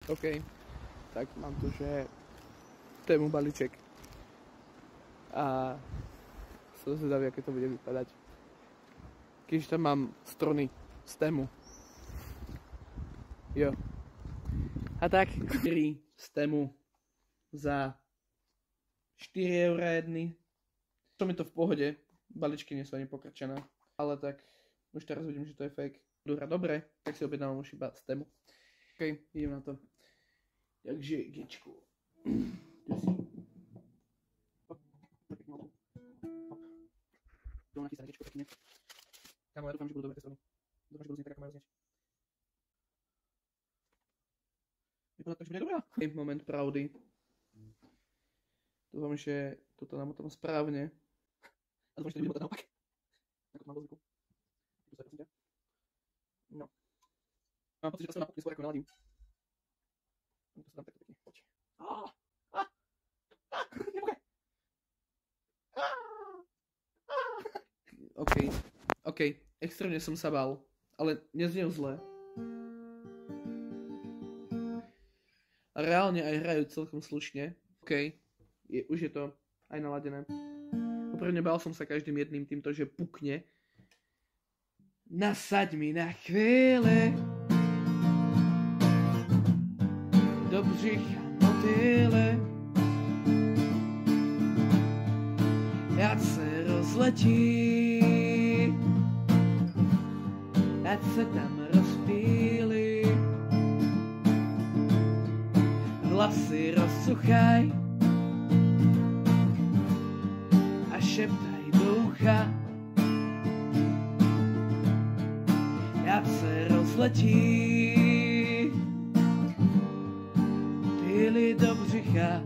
OK, tak mám tu, že tému balíček. A som zvedavý, aké to bude vypadať. Keď tam mám strony z tému. Jo. A tak, 4 z tému za 4 € jedny. Som mi to v pohode, balíčky nie sú ani pokrčené. Ale tak, už teraz vidím, že to je fake. Dúra, dobre, tak si objednávam už iba z tému. OK, idem na to. Takže Gčku. Dám nachystané Gčko pekne. Kámo, ja dúfam, že budú dobré tie strany. Dúfam, že budú znieť tak, ako majú znieť. Vypadá to, že bude dobrá. Moment pravdy. Dúfam, že toto namotám správne. A dúfam, že to bude motať naopak. Ako to mám vo zvyku. Tu sa prosím ťa. No. Mám pocit, že to sa napukne skôr ako naladím. To sa tam takto pekne. Poď. OK. Extrémne som sa bál. Ale neznel zle. A reálne aj hrajú celkom slušne. OK. Už je to aj naladené. Poprvne bál som sa každým jedným týmto, že pukne. Nasaď mi na chvíle do břicha motýle, ať se rozletí, ať se tam rozptýlí, hlasy rozsuchaj a šeptaj do ucha, ať se rozletí, píly do břicha.